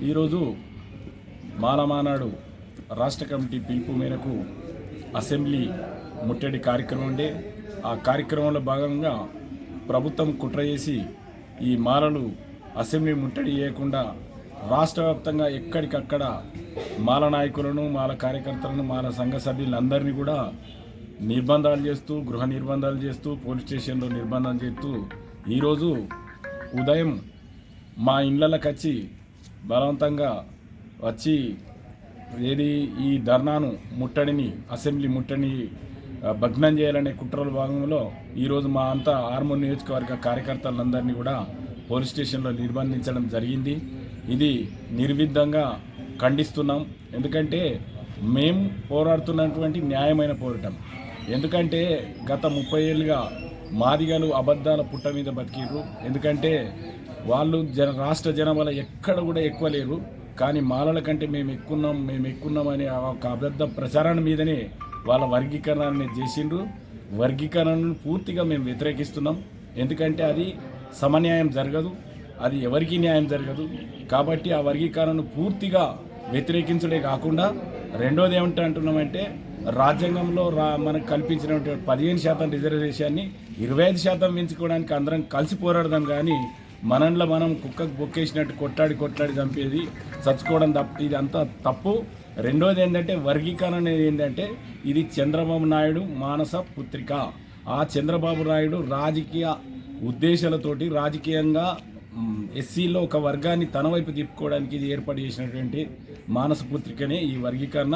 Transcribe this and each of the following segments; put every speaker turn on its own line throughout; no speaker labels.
ఈరోజు మాలమానాడు రాష్ట్ర కమిటీ పిలుపు మేరకు అసెంబ్లీ ముట్టడి కార్యక్రమం ఉండే ఆ కార్యక్రమంలో భాగంగా ప్రభుత్వం కుట్ర చేసి ఈ మాలలు అసెంబ్లీ ముట్టడి చేయకుండా రాష్ట్ర వ్యాప్తంగా ఎక్కడికక్కడ మాల నాయకులను మాల కార్యకర్తలను మాల సంఘ సభ్యులందరినీ కూడా నిర్బంధాలు చేస్తూ గృహ నిర్బంధాలు చేస్తూ పోలీస్ స్టేషన్లో నిర్బంధం చేస్తూ ఈరోజు ఉదయం మా ఇళ్ళకి వచ్చి బలవంతంగా వచ్చి ఈ ధర్నాను ముట్టడిని అసెంబ్లీ ముట్టడిని భగ్నం చేయాలనే కుట్రల భాగంలో ఈరోజు మా అంతా ఆర్మూర్ నియోజకవర్గ కార్యకర్తలందరినీ కూడా పోలీస్ స్టేషన్లో నిర్బంధించడం జరిగింది. ఇది నిర్విధంగా ఖండిస్తున్నాం. ఎందుకంటే మేము పోరాడుతున్నటువంటి న్యాయమైన పోరాటం. ఎందుకంటే గత 30 ఏళ్ళుగా మాదిగలు అబద్ధాల పుట్ట మీద బతికిర్రు. ఎందుకంటే వాళ్ళు రాష్ట్ర జనాభాలో ఎక్కడ కూడా ఎక్కువ లేరు, కానీ మాలల కంటే మేము ఎక్కున్నాం అనే ఒక అబద్ధ ప్రచారాన్ని మీదనే వాళ్ళ వర్గీకరణని చేసిండ్రు. వర్గీకరణను పూర్తిగా మేము వ్యతిరేకిస్తున్నాం. ఎందుకంటే అది సమన్యాయం జరగదు, అది ఎవరికీ న్యాయం జరగదు. కాబట్టి ఆ వర్గీకరణను పూర్తిగా వ్యతిరేకించడే కాకుండా రెండోది ఏమంటే అంటున్నామంటే రాజ్యాంగంలో మనకు కల్పించినటువంటి 15% రిజర్వేషన్ని 25% పెంచుకోవడానికి అందరం కలిసి పోరాడదాం. కానీ మనలో మనం కుక్కకు బొక్కేసినట్టు కొట్లాడి చంపేది చచ్చుకోవడం ఇది అంతా తప్పు. రెండోది ఏంటంటే వర్గీకరణ అనేది ఏంటంటే ఇది చంద్రబాబు నాయుడు మానస పుత్రిక. ఆ చంద్రబాబు నాయుడు రాజకీయ ఉద్దేశాలతోటి రాజకీయంగా ఎస్సీలో ఒక వర్గాన్ని తన వైపు తిప్పుకోవడానికి ఇది ఏర్పాటు చేసినటువంటి మానస పుత్రికనే ఈ వర్గీకరణ.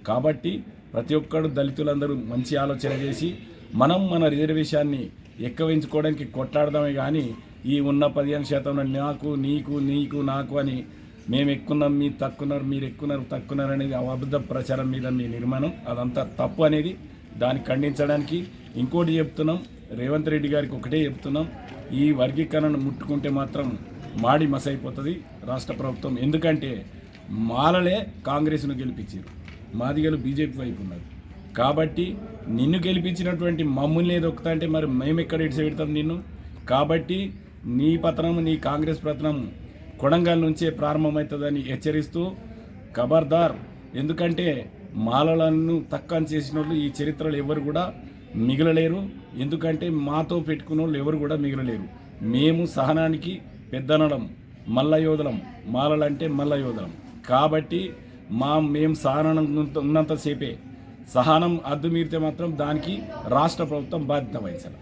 కాబట్టి ప్రతి ఒక్కరు దళితులందరూ మంచి ఆలోచన చేసి మనం మన రిజర్వేషన్ని ఎక్కువించుకోవడానికి కొట్లాడదామే. కానీ ఈ ఉన్న 15% నాకు నీకు నాకు అని మేము ఎక్కున్నాం మీరు తక్కున్నారు, మీరు ఎక్కున్నారు తక్కున్నారు అనేది అబద్ధ ప్రచారం మీద మీ నిర్మాణం అదంతా తప్పు అనేది దాన్ని ఖండించడానికి ఇంకోటి చెప్తున్నాం. రేవంత్ రెడ్డి గారికి ఒకటే చెప్తున్నాం, ఈ వర్గీకరణను ముట్టుకుంటే మాత్రం మాడి మసైపోతుంది రాష్ట్ర ప్రభుత్వం. ఎందుకంటే మాలలే కాంగ్రెస్ను గెలిపించారు, మాదిగలు బీజేపీ వైపు ఉన్నారు. కాబట్టి నిన్ను గెలిపించినటువంటి మమ్మల్ని దొక్కుతా అంటే మరి మేము ఎక్కడ ఇడిచి పెడతాం నిన్ను. కాబట్టి నీ పతనం, నీ కాంగ్రెస్ పతనం కొడంగల్ నుంచే ప్రారంభమవుతుందని హెచ్చరిస్తూ ఖబర్దార్. ఎందుకంటే మాలలను తక్కువ చేసిన వాళ్ళు ఈ చరిత్రలో ఎవరు కూడా మిగలలేరు. ఎందుకంటే మాతో పెట్టుకున్న వాళ్ళు ఎవరు కూడా మిగలలేరు. మేము సహనానికి పెద్దనడం, మల్లయోధులం. మాలలంటే మల్లయోధులం. కాబట్టి మేము సహనం ఉన్నంతసేపే, సహనం అద్దు మీరితే మాత్రం దానికి రాష్ట్ర ప్రభుత్వం బాధ్యత వహించాలి.